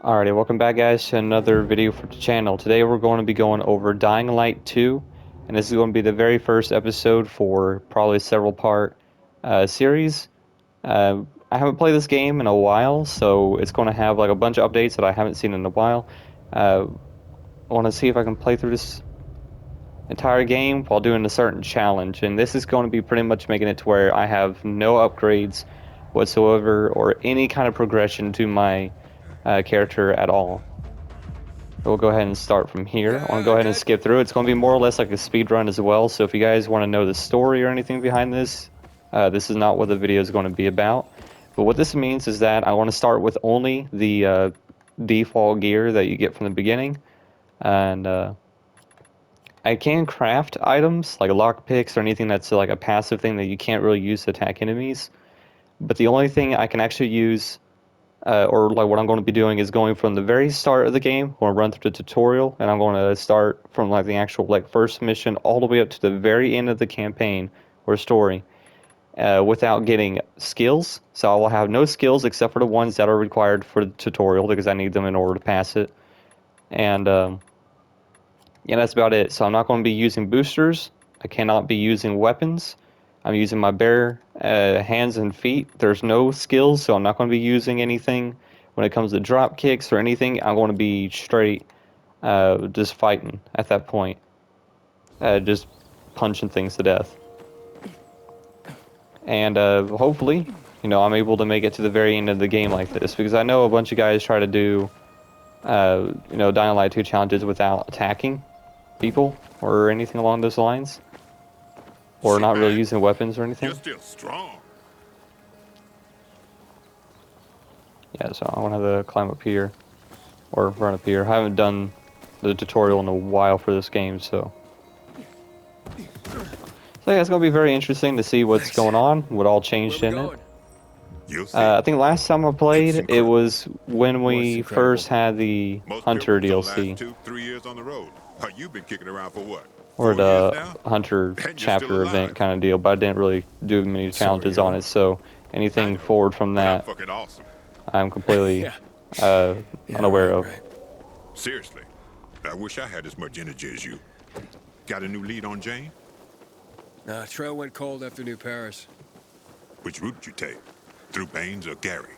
Alrighty, welcome back guys to another video for the channel. Today we're going to be going over Dying Light 2, and this is going to be the very first episode for probably several part series. I haven't played this game in a while, so it's going to have like a bunch of updates that I haven't seen in a while. I want to see if I can play through this entire game while doing a certain challenge, and this is going to be pretty much making it to where I have no upgrades whatsoever or any kind of progression to my character at all. We'll go ahead and start from here. I want to go ahead and skip through. It's going to be more or less like a speed run as well, so if you guys want to know the story or anything behind this, this is not what the video is going to be about. But what this means is that I want to start with only the default gear that you get from the beginning, and I can craft items like lockpicks or anything that's like a passive thing that you can't really use to attack enemies. But the only thing I can actually use or like what I'm going to be doing is going from the very start of the game. I'm going to run through the tutorial, and I'm going to start from like the actual like first mission all the way up to the very end of the campaign or story, without getting skills. So I will have no skills except for the ones that are required for the tutorial because I need them in order to pass it. And yeah, that's about it. So I'm not going to be using boosters. I cannot be using weapons. I'm using my bare hands and feet. There's no skills, so I'm not going to be using anything. When it comes to drop kicks or anything, I'm going to be straight just fighting at that point. Just punching things to death. And hopefully, I'm able to make it to the very end of the game like this. Because I know a bunch of guys try to do, Dying Light 2 challenges without attacking people or anything along those lines. Or not really using weapons or anything. You're still strong. Yeah, so I want to have to climb up here. Or run up here. I haven't done the tutorial in a while for this game, so... So yeah, it's going to be very interesting to see what's going on, what all changed in it. You'll see. I think last time I played, it incredible. was when we What's incredible? first had the Most Hunter pilgrims don't DLC. last 2-3 years on the road. You've been kicking around for what? Or 4 years the now? Hunter And you're chapter still event alive. kind of deal, but I didn't really do many challenges on it, so anything forward from But I'm that, fucking awesome. I'm completely Yeah. unaware of. Right. Seriously. I wish I had as much energy as you. Got a new lead on Jane? Nah, trail went cold after New Paris. Which route did you take? Through Baines or Gary?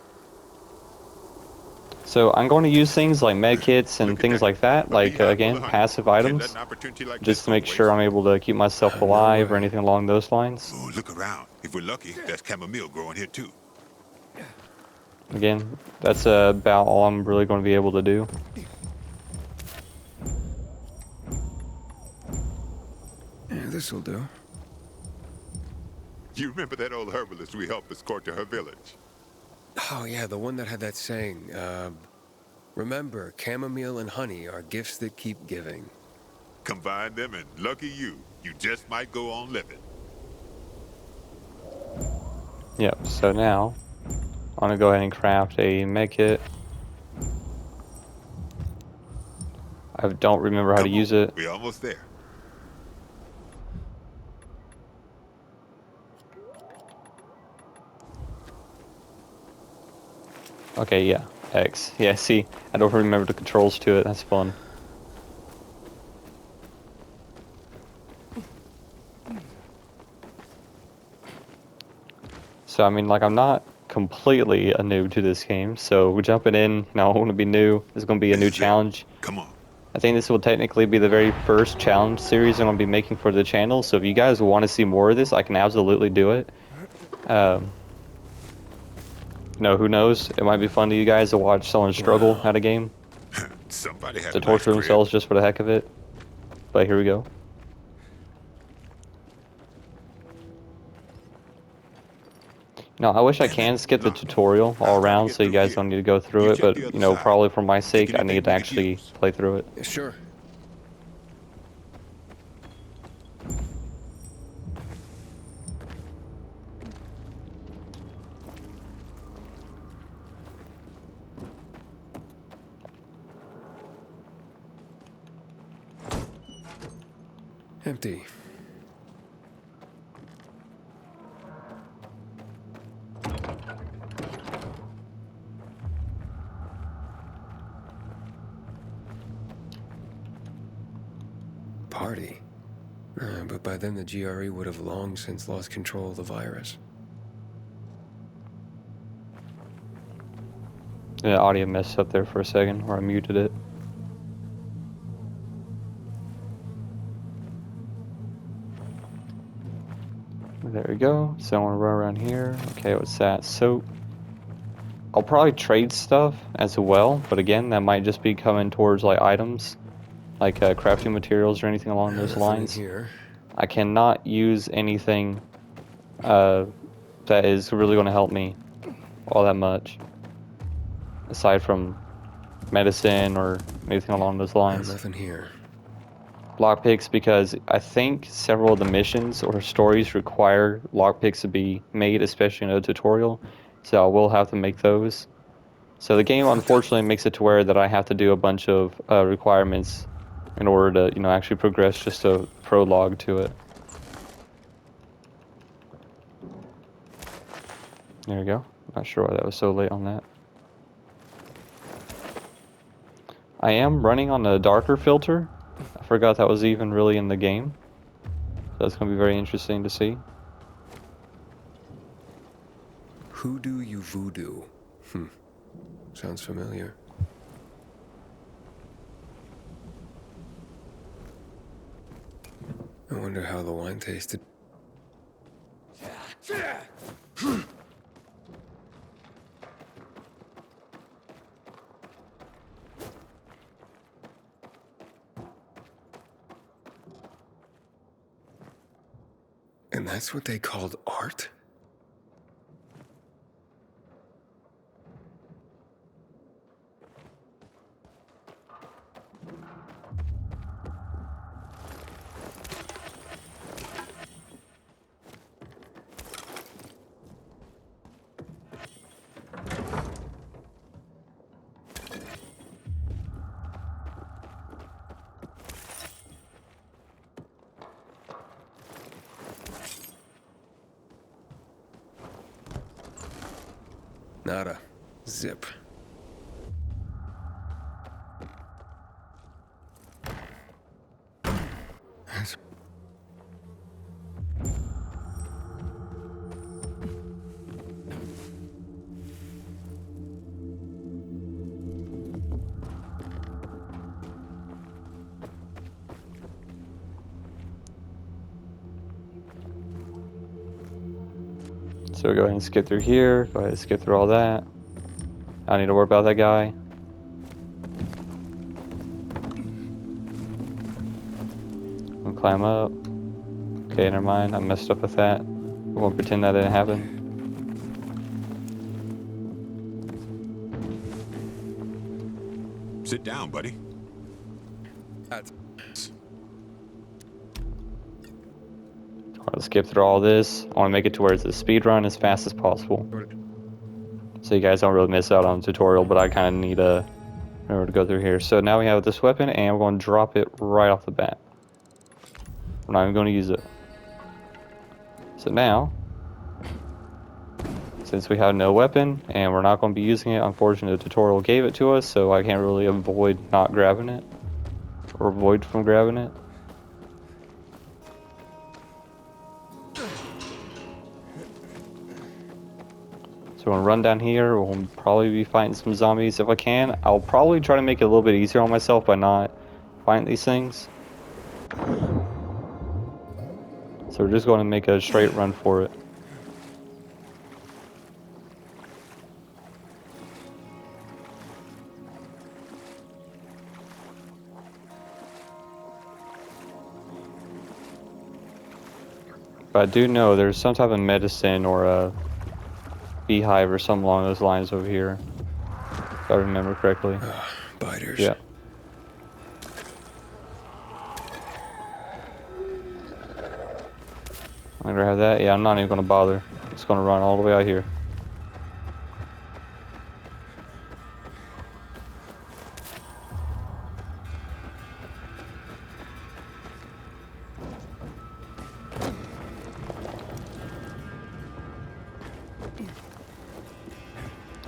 So I'm going to use things like medkits and Look at things that. like that, A like beehive full again, of honey. passive Can't let items, an opportunity like just this to make go sure waste. I'm able to keep myself No alive or way. anything along those lines. Oh, look around. If we're lucky, there's chamomile growing here too. Again, that's about all I'm really going to be able to do. Yeah, this'll do. You remember that old herbalist we helped escort to her village? Oh yeah, the one that had that saying. Remember, chamomile and honey are gifts that keep giving. Combine them and lucky you just might go on living. Yep, so now, I'm going to go ahead and craft a medkit. I don't remember how to Come use on, it. we're almost there. Okay, yeah, X. Yeah, see, I don't remember the controls to it, that's fun. So, I mean, like, I'm not completely a noob to this game, so we're jumping in, I want to be new, this is going to be a This new is it. challenge. Come on. I think this will technically be the very first challenge series I'm going to be making for the channel, so if you guys want to see more of this, I can absolutely do it. Who knows, it might be fun to you guys to watch someone struggle Wow. at a game, Somebody had to a nice torture crib. themselves just for the heck of it. But here we go. Now, I wish I Damn can it. skip the Locked. tutorial I'll all try to around get so you through guys here. don't need to go through You it, check but, the other side. probably for my sake, I anything need to we could actually use. play through it. Yeah, sure. Empty. party. But by then the GRE would have long since lost control of the virus. The audio messed up there for a second, where I muted it. There we go. So I want to run around here. Okay, what's that? Soap. I'll probably trade stuff as well, but again, that might just be coming towards like items, like crafting materials or anything along those Nothing in lines. here. I cannot use anything that is really going to help me all that much, aside from medicine or anything along those lines. Nothing here. Lockpicks, because I think several of the missions or stories require lockpicks to be made, especially in a tutorial, so I will have to make those. So the game unfortunately makes it to where that I have to do a bunch of requirements in order to, actually progress just a prologue to it. There we go. Not sure why that was so late on that. I am running on a darker filter. I forgot that was even really in the game. So that's going to be very interesting to see. Hoodoo you voodoo. Sounds familiar. I wonder how the wine tasted. And that's what they called art? Nada. Zip. That's... So go ahead and skip through here. Go ahead and skip through all that. I don't need to worry about that guy. I'll climb up. Okay, never mind. I messed up with that. We won't pretend that didn't happen. Sit down, buddy. I'll skip through all this. I want to make it to where it's a speed run as fast as possible, so you guys don't really miss out on the tutorial, but I kind of need to remember to go through here. So now we have this weapon, and we're going to drop it right off the bat. We're not even going to use it. So now, since we have no weapon, and we're not going to be using it, unfortunately the tutorial gave it to us, so I can't really avoid not grabbing it, or avoid from grabbing it. So we're gonna run down here. We'll probably be fighting some zombies if I can. I'll probably try to make it a little bit easier on myself by not fighting these things. So we're just going to make a straight run for it. But I do know there's some type of medicine or a beehive or something along those lines over here, if I remember correctly. Biters. Yeah. I'm gonna have that. Yeah, I'm not even gonna bother. I'm just gonna run all the way out here.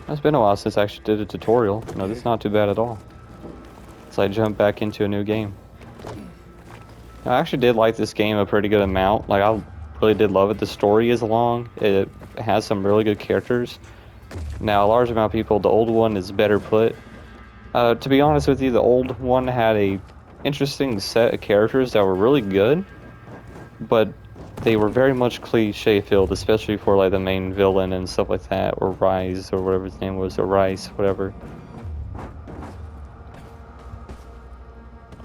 It's been a while since I actually did a tutorial. This is not too bad at all. It's like jump back into a new game. I actually did like this game a pretty good amount. Like, I really did love it. The story is long. It has some really good characters. Now, a large amount of people, the old one is better put. To be honest with you, the old one had a interesting set of characters that were really good, but they were very much cliche filled, especially for like the main villain and stuff like that, or Rise, or whatever his name was, or Rice, whatever.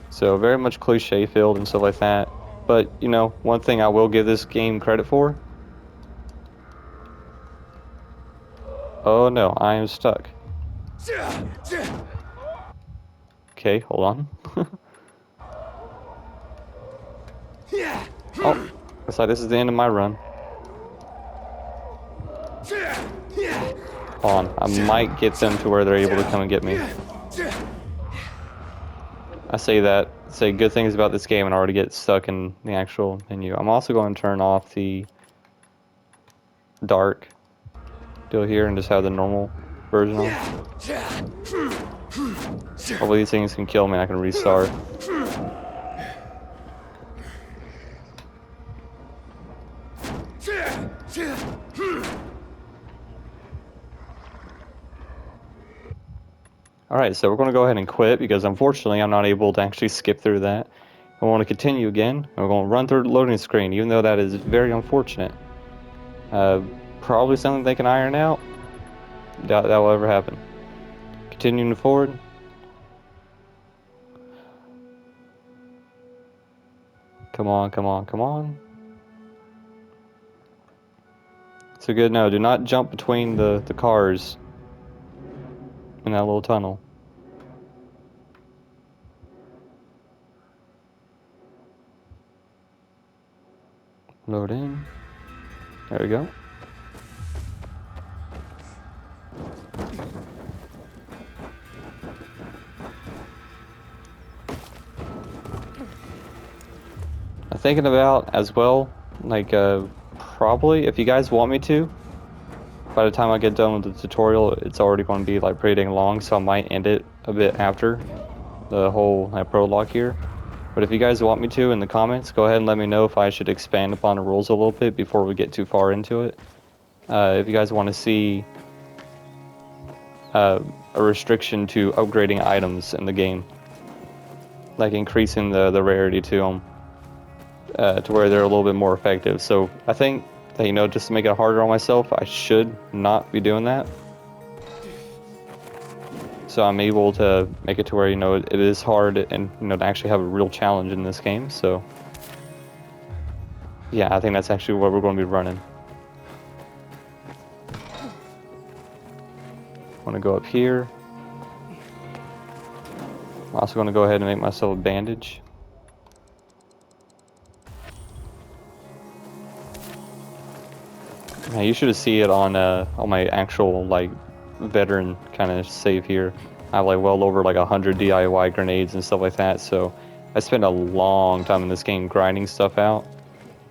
So very much cliche filled and stuff like that. But, you know, one thing I will give this game credit for. Oh no, I am stuck. Okay, hold on. Oh, looks like this is the end of my run. Hold on, I might get them to where they're able to come and get me. I say good things about this game and already get stuck in the actual menu. I'm also going to turn off the dark deal here and just have the normal version on. Hopefully these things can kill me and I can restart. Alright, so we're going to go ahead and quit because unfortunately I'm not able to actually skip through that. I want to continue again, and we're going to run through the loading screen, even though that is very unfortunate. Probably something they can iron out. Doubt that will ever happen. Continuing forward. Come on, come on, come on. So good, no, do not jump between the cars in that little tunnel. Load in. There we go. I'm thinking about as well, like, probably, if you guys want me to, by the time I get done with the tutorial, it's already going to be like pretty dang long, so I might end it a bit after the whole prologue here. But if you guys want me to in the comments, go ahead and let me know if I should expand upon the rules a little bit before we get too far into it. If you guys want to see a restriction to upgrading items in the game, like increasing the rarity to them to where they're a little bit more effective. So I think that, you know, just to make it harder on myself, I should not be doing that. So I'm able to make it to where, you know, it is hard and, you know, to actually have a real challenge in this game. So yeah, I think that's actually what we're going to be running. I'm going to go up here. I'm also going to go ahead and make myself a bandage. Now you should see it on my actual like veteran kind of save here. I have like well over like 100 DIY grenades and stuff like that. So I spent a long time in this game grinding stuff out.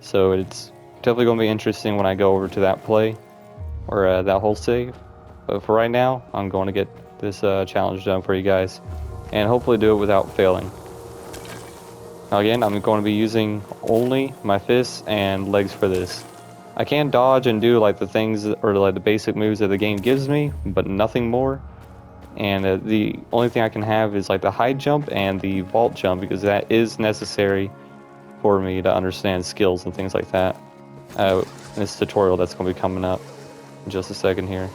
So it's definitely going to be interesting when I go over to that play or that whole save. But for right now, I'm going to get this challenge done for you guys and hopefully do it without failing. Now again, I'm going to be using only my fists and legs for this. I can dodge and do like the things or like the basic moves that the game gives me, but nothing more. And the only thing I can have is like the high jump and the vault jump, because that is necessary for me to understand skills and things like that. In this tutorial that's going to be coming up in just a second here.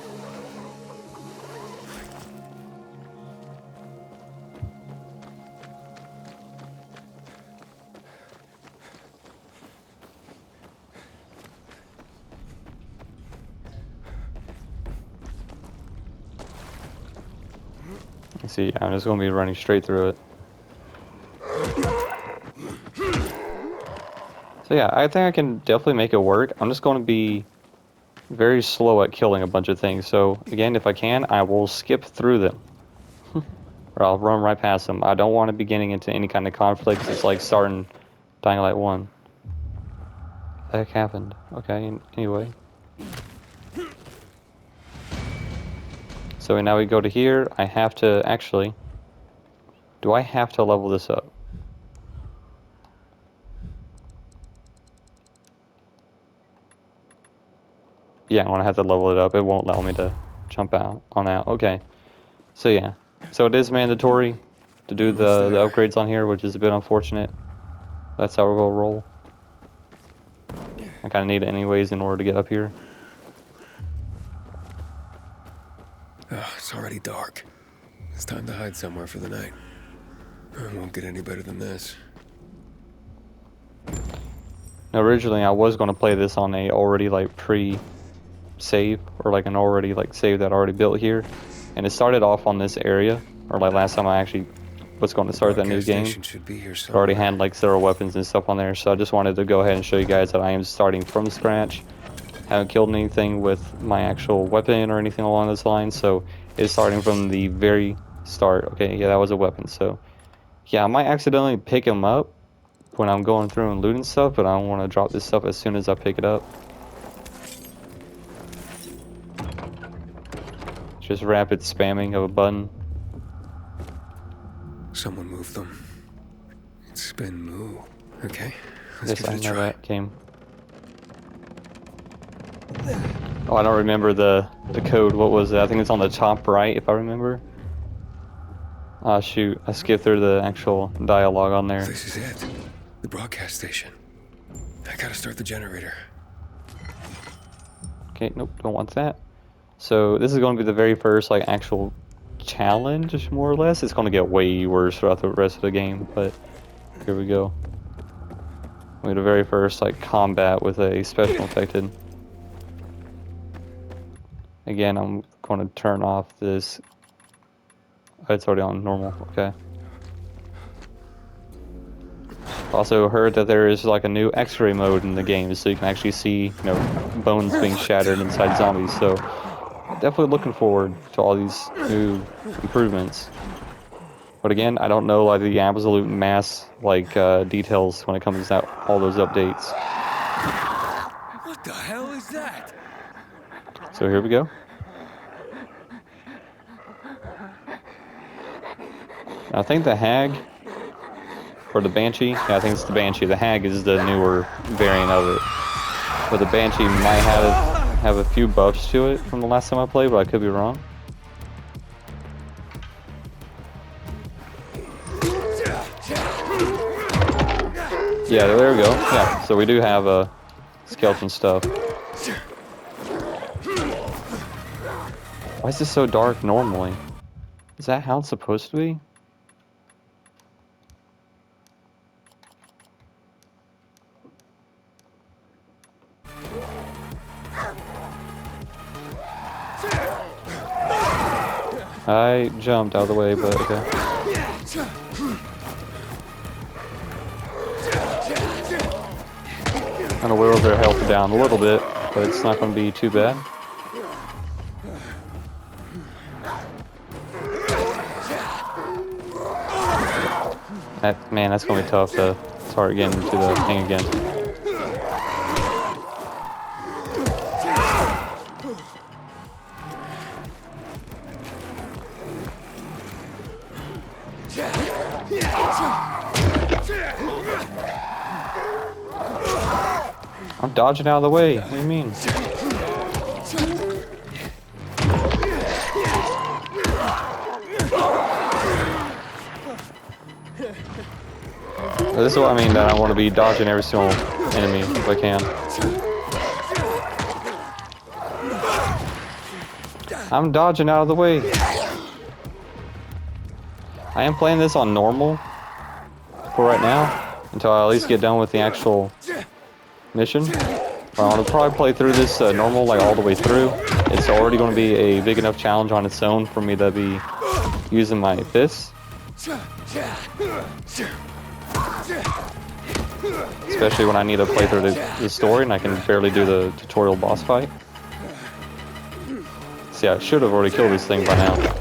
See, I'm just going to be running straight through it. So yeah, I think I can definitely make it work. I'm just going to be very slow at killing a bunch of things. So again, if I can, I will skip through them. Or I'll run right past them. I don't want to be getting into any kind of conflict. It's like starting Dying Light 1. What the heck happened? Okay, anyway. So now we go to here. I have to actually... Do I have to level this up? Yeah, I'm gonna have to level it up. It won't allow me to jump out. Okay. So yeah. So it is mandatory to do the upgrades on here, which is a bit unfortunate. That's how we're gonna roll. I kinda need it anyways in order to get up here. Oh, it's already dark. It's time to hide somewhere for the night. It won't get any better than this. Now, originally I was gonna play this on a already like pre-save, or like an already like save that I already built here. And it started off on this area, or like last time I actually was going to start that new game. Should be here It already had like several weapons and stuff on there, so I just wanted to go ahead and show you guys that I am starting from scratch. Haven't killed anything with my actual weapon or anything along those lines, so it's starting from the very start. Okay, yeah, that was a weapon, so yeah, I might accidentally pick him up when I'm going through and looting stuff, but I don't want to drop this stuff as soon as I pick it up. Just rapid spamming of a button. Someone moved them. It's been moo. Okay, let's Yes, give I it a know try. that game. Oh, I don't remember the code. What was it? I think it's on the top right, if I remember. Ah, shoot. I skipped through the actual dialogue on there. This is it. The broadcast station. I gotta start the generator. Okay, nope, don't want that. So this is going to be the very first like actual challenge, more or less. It's going to get way worse throughout the rest of the game, but here we go. We had the very first like combat with a special infected. Again, I'm going to turn off this. Oh, it's already on normal. Okay. Also heard that there is like a new X-ray mode in the game, so you can actually see, you know, bones being shattered inside zombies. So definitely looking forward to all these new improvements. But again, I don't know like the absolute mass like details when it comes to all those updates. What the hell is that? So here we go. I think the Hag or the Banshee. Yeah, I think it's the Banshee. The Hag is the newer variant of it. But the Banshee might have a few buffs to it from the last time I played, but I could be wrong. Yeah, there we go. Yeah, so we do have a skeleton stuff. Why is this so dark normally? Is that how it's supposed to be? I jumped out of the way, but okay. I'm gonna whittle their health down a little bit, but it's not gonna be too bad. Man, that's gonna be tough to start getting into the thing again. I'm dodging out of the way. What do you mean? This is what I mean, that I want to be dodging every single enemy if I can. I'm dodging out of the way. I am playing this on normal for right now, until I at least get done with the actual mission. I want to probably play through this normal, like all the way through. It's already going to be a big enough challenge on its own for me to be using my fists. Especially when I need to play through the story and I can barely do the tutorial boss fight. See, I should have already killed this thing by now.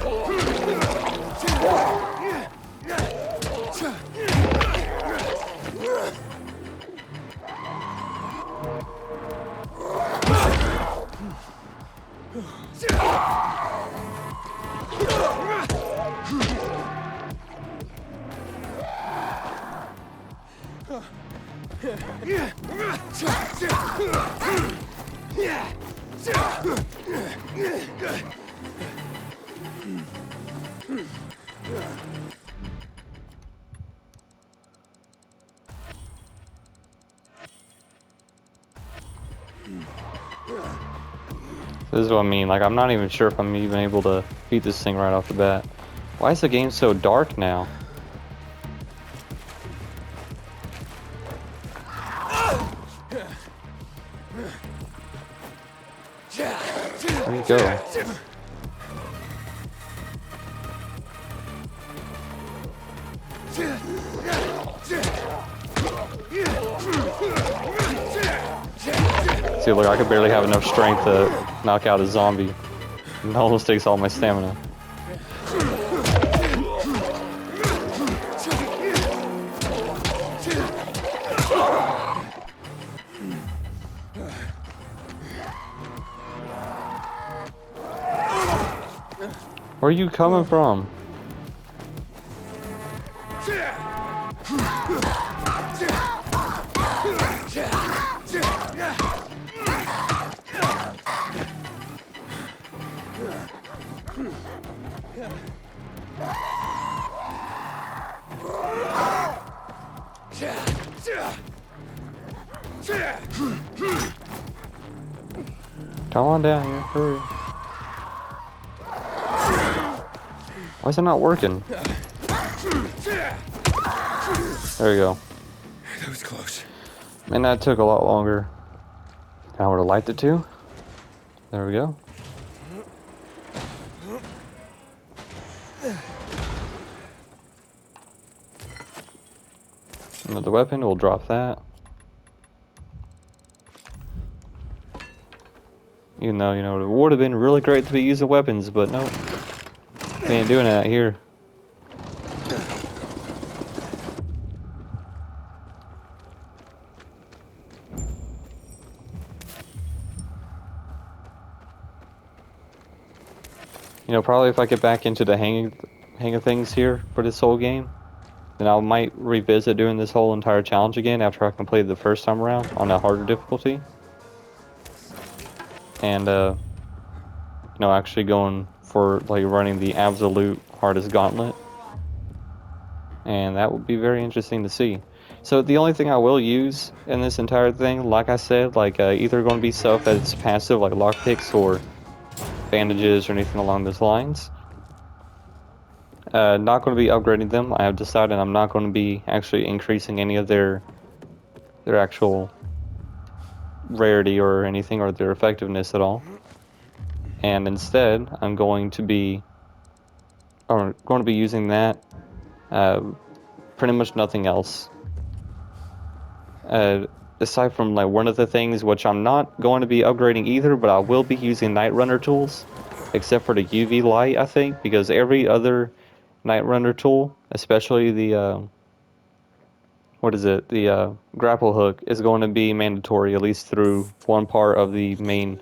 This is what I mean, like I'm not even sure if I'm even able to beat this thing right off the bat. Why is the game so dark now? Where'd you go? See, look, I could barely have enough strength to knock out a zombie. It almost takes all my stamina. Where are you coming from? Come on down here, hurry. Why is it not working? There we go. That was close. And that took a lot longer than I would have liked it to. There we go. Another weapon, we'll drop that. Even though, you know, it would have been really great to be using weapons, but no. They ain't doing that here. You know, probably if I get back into the hang of things here for this whole game, then I might revisit doing this whole entire challenge again after I completed the first time around on a harder difficulty. And, you know, actually going for, like, running the absolute hardest gauntlet. And that would be very interesting to see. So the only thing I will use in this entire thing, like I said, like, either going to be stuff that's passive, like lockpicks or bandages or anything along those lines. Not going to be upgrading them. I have decided I'm not going to be actually increasing any of their actual rarity or anything, or their effectiveness at all. And instead, I'm going to be using that pretty much nothing else. Aside from like one of the things which I'm not going to be upgrading either, but I will be using Night Runner tools, except for the UV light, I think, because every other Night Runner tool, especially the the grapple hook, is going to be mandatory at least through one part of the main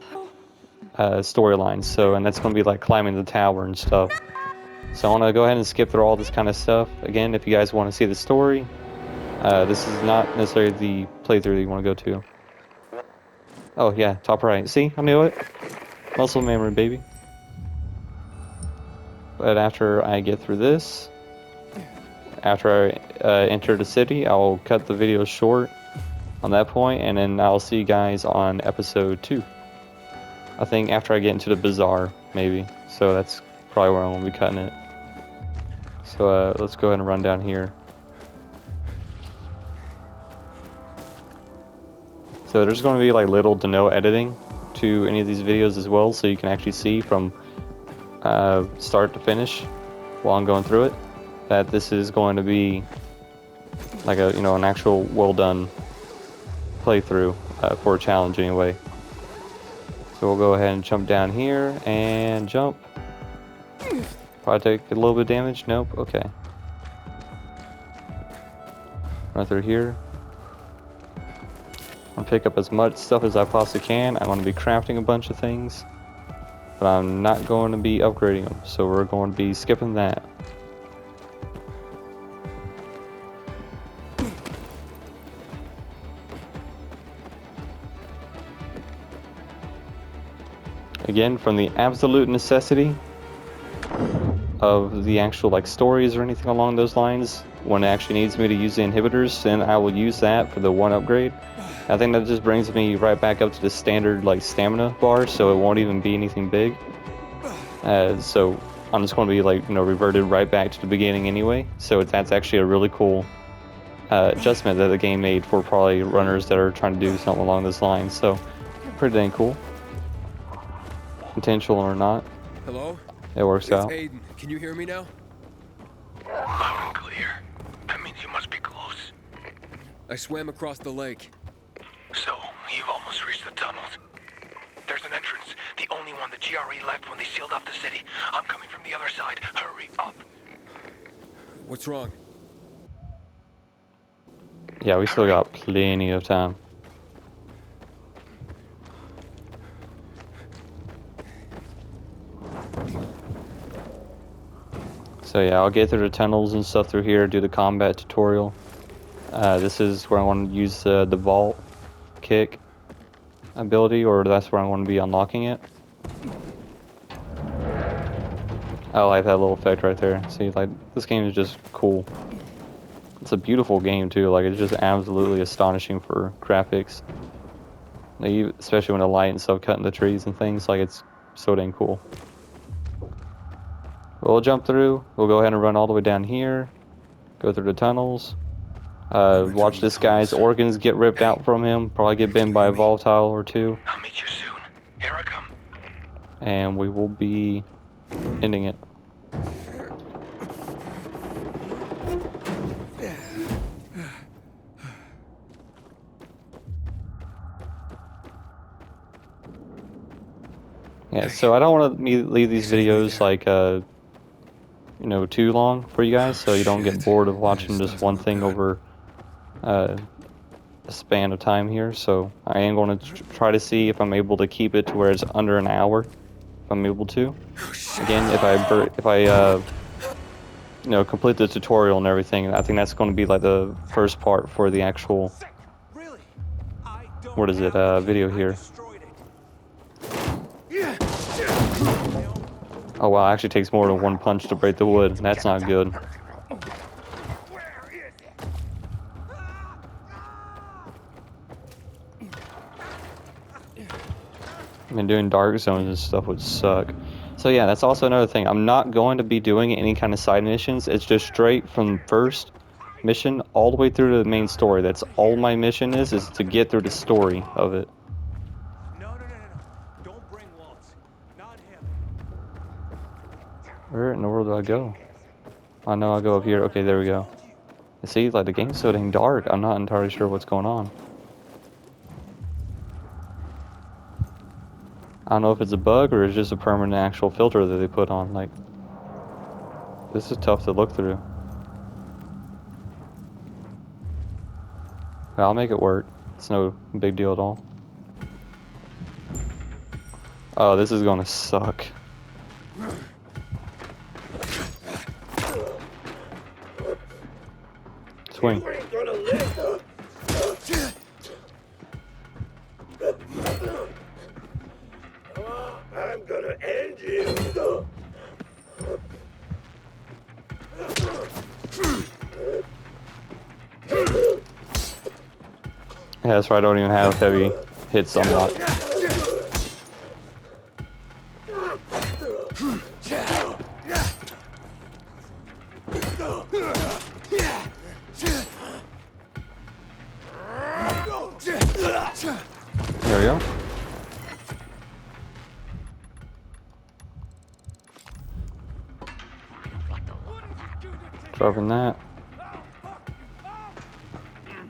storyline. So, and that's going to be like climbing the tower and stuff. So I want to go ahead and skip through all this kind of stuff. Again, if you guys want to see the story, this is not necessarily the playthrough that you want to go to. Oh yeah, top right. See, I knew it. Muscle memory, baby. But after I get through this, after I enter the city, I'll cut the video short on that point, and then I'll see you guys on episode 2. I think after I get into the bazaar, maybe. So that's probably where I'm going to be cutting it. So let's go ahead and run down here. So there's going to be like little to no editing to any of these videos as well, so you can actually see from start to finish while I'm going through it that this is going to be like a, you know, an actual well done playthrough for a challenge anyway. So we'll go ahead and jump down here and jump. Probably take a little bit of damage. Nope. Okay. Run through here. I'm gonna pick up as much stuff as I possibly can. I'm going to be crafting a bunch of things, but I'm not going to be upgrading them. So we're going to be skipping that. again, from the absolute necessity of the actual like stories or anything along those lines, when it actually needs me to use the inhibitors, then I will use that for the one upgrade. I think that just brings me right back up to the standard like stamina bar, so it won't even be anything big. So I'm just going to be like, you know, reverted right back to the beginning anyway. So that's actually a really cool adjustment that the game made for probably runners that are trying to do something along those lines. So pretty dang cool. Intentional or not, Hello? it works It's out. Aiden. Can you hear me now? Loud and clear. That means you must be close. I swam across the lake. So, you've almost reached the tunnels. There's an entrance, the only one the GRE left when they sealed off the city. I'm coming from the other side. Hurry up. What's wrong? Yeah, we still got plenty of time. So yeah, I'll get through the tunnels and stuff through here, do the combat tutorial. This is where I want to use the vault kick ability, or that's where I want to be unlocking it. I like that little effect right there. See, like, this game is just cool. It's a beautiful game too, like it's just absolutely astonishing for graphics. Like, especially when the light and stuff cutting the trees and things, like it's so dang cool. We'll jump through, we'll go ahead and run all the way down here, go through the tunnels, watch this guy's organs get ripped out from him, probably get bitten by a volatile or two, I'll meet you soon. Here I come. and we will be ending it. Yeah, so I don't want to leave these videos like you know, too long for you guys, so you don't get bored of watching just one thing over a span of time here. So I am going to try to see if I'm able to keep it to where it's under an hour, if I'm able to. Again, if I you know, complete the tutorial and everything, I think that's going to be like the first part for the actual, what is it, video here. Oh wow, it actually takes more than one punch to break the wood. That's not good. I mean, doing dark zones and stuff would suck. So yeah, that's also another thing. I'm not going to be doing any kind of side missions. It's just straight from first mission all the way through to the main story. That's all my mission is to get through the story of it. No. Don't bring Waltz. Not him. Where in the world do I go? I know I go up here. Okay, there we go. See, like the game's so dang dark. I'm not entirely sure what's going on. I don't know if it's a bug or it's just a permanent actual filter that they put on. Like, this is tough to look through. But I'll make it work. It's no big deal at all. Oh, this is gonna suck. Swing. I'm gonna end you. Yeah, that's right. I don't even have heavy hits unlocked. There we go. Dropping that.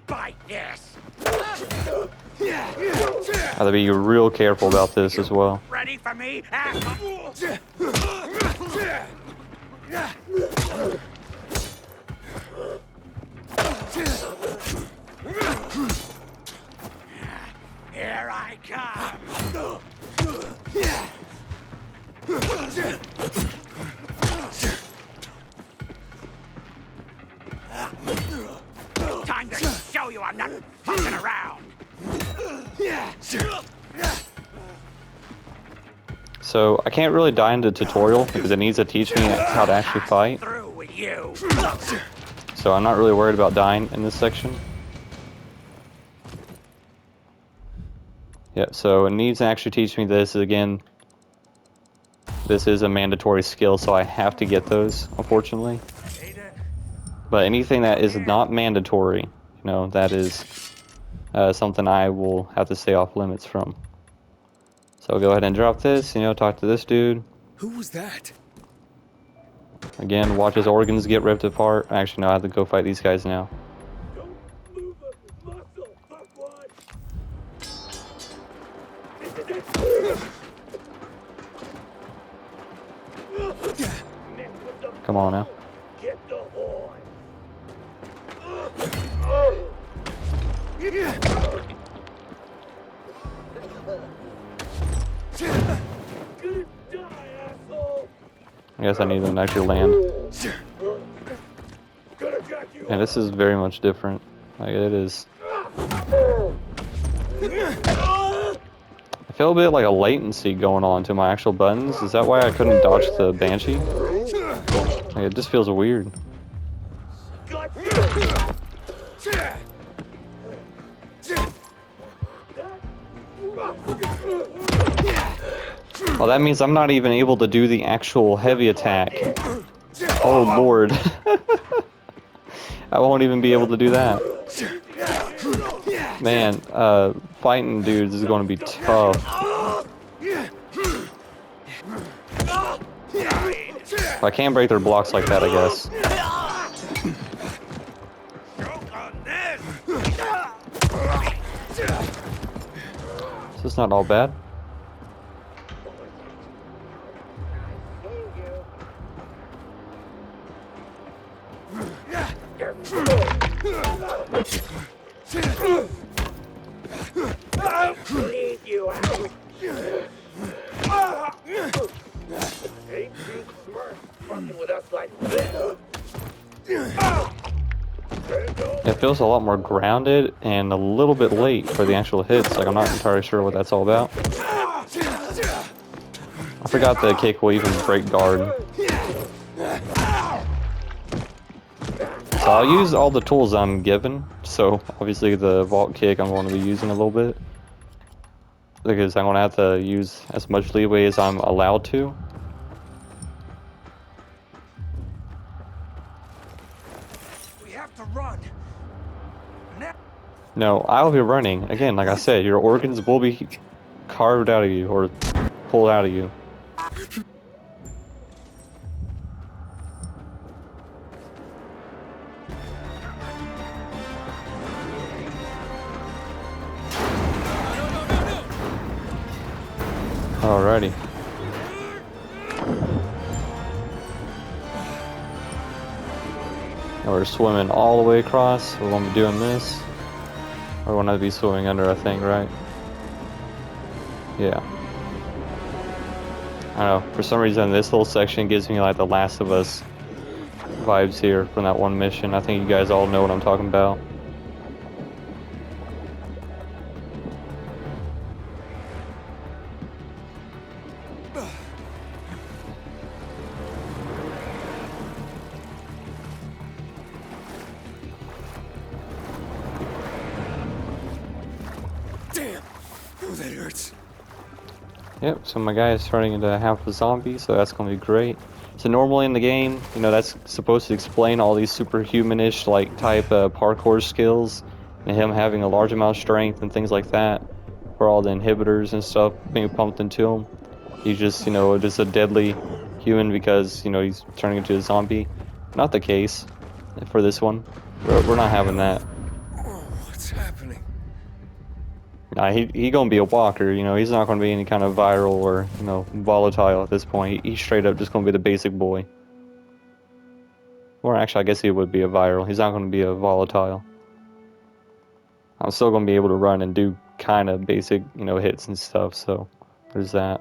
Bite this. I have to be real careful about this as well. Ready for me? Here I come. Time to show you I'm not fucking around. So I can't really die in the tutorial because it needs to teach me how to actually fight. Through with you. So I'm not really worried about dying in this section. Yeah, so it needs to actually teach me this. Again, this is a mandatory skill, so I have to get those, unfortunately. But anything that is not mandatory, you know, that is something I will have to stay off limits from. So I'll go ahead and drop this, you know, talk to this dude. Who was that? Again, watch his organs get ripped apart. Actually, no, I have to go fight these guys now. Don't move a muscle, fuckwad. Come on now. Get the horn. Gonna die, asshole. I guess I need them to actually land. Gonna jack you And this is very much different. Like, it is. I feel a bit like a latency going on to my actual buttons. Is that why I couldn't dodge the Banshee? Like, it just feels weird. Well, that means I'm not even able to do the actual heavy attack. Oh lord. I won't even be able to do that. Man, fighting dudes is going to be tough. I can't break their blocks like that, I guess. This is not all bad. I'll bleed you out. Ain't you smart fucking with us like this? It feels a lot more grounded and a little bit late for the actual hits. Like, I'm not entirely sure what that's all about. I forgot the kick will even break guard. So I'll use all the tools I'm given. So obviously the vault kick I'm going to be using a little bit, because I'm going to have to use as much leeway as I'm allowed to. We have to run. Now. No, I'll be running. Again, like I said, your organs will be carved out of you or pulled out of you. Alrighty. Now we're swimming all the way across. We're going to be doing this. We're going to be swimming under, I think, right? Yeah. I don't know. For some reason, this whole section gives me like the Last of Us vibes here from that one mission. I think you guys all know what I'm talking about. Damn! Oh, that hurts. Yep, so my guy is turning into half a zombie, so that's going to be great. So normally in the game, you know, that's supposed to explain all these superhumanish like type parkour skills, and him having a large amount of strength and things like that, for all the inhibitors and stuff being pumped into him. He's just, you know, just a deadly human because, you know, he's turning into a zombie. Not the case for this one. We're not having that. Oh, what's happening? Nah, he gonna be a walker, you know. He's not gonna be any kind of viral or, you know, volatile at this point. He's straight up just gonna be the basic boy. Or actually, I guess he would be a viral. He's not gonna be a volatile. I'm still gonna be able to run and do kind of basic, you know, hits and stuff. So there's that.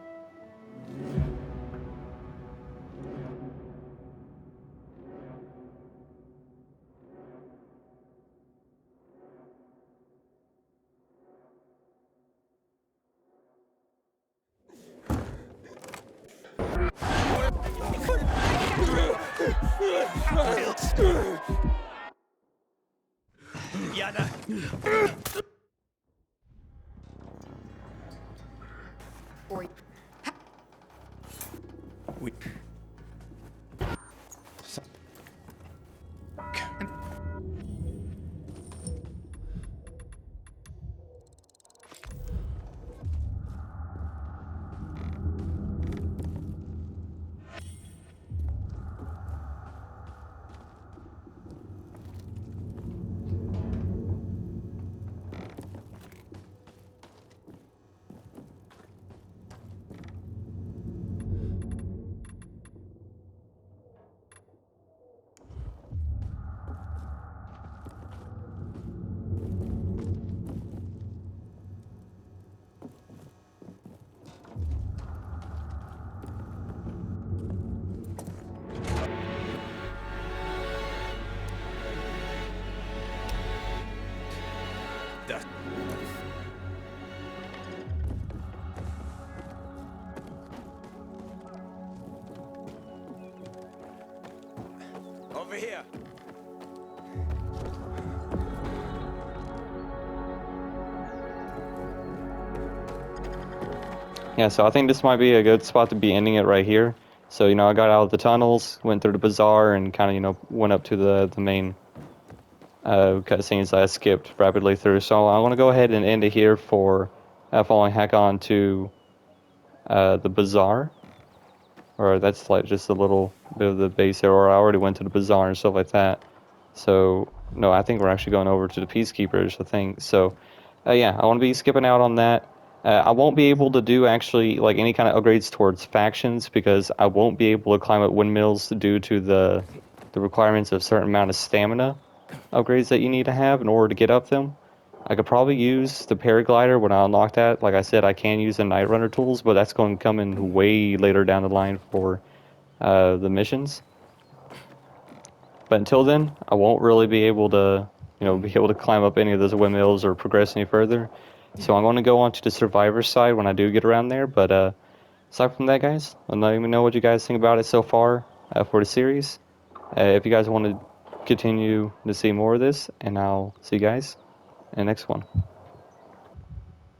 Yana! We... Over here! Yeah, so I think this might be a good spot to be ending it right here. So, you know, I got out of the tunnels, went through the bazaar, and kind of, you know, went up to the main cutscenes that I skipped rapidly through. So I want to go ahead and end it here for following Hakon to the bazaar. Or that's like just a little bit of the base there, or I already went to the bazaar and stuff like that. So, no, I think we're actually going over to the Peacekeepers, I think. So, yeah, I want to be skipping out on that. I won't be able to do actually like any kind of upgrades towards factions because I won't be able to climb up windmills due to the requirements of a certain amount of stamina upgrades that you need to have in order to get up them. I could probably use the paraglider when I unlock that. Like I said, I can use the Night Runner tools, but that's going to come in way later down the line for the missions. But until then, I won't really be able to, you know, be able to climb up any of those windmills or progress any further. So I'm going to go on to the Survivor side when I do get around there. But aside from that, guys, let me know what you guys think about it so far for the series. If you guys want to continue to see more of this, and I'll see you guys in the next one.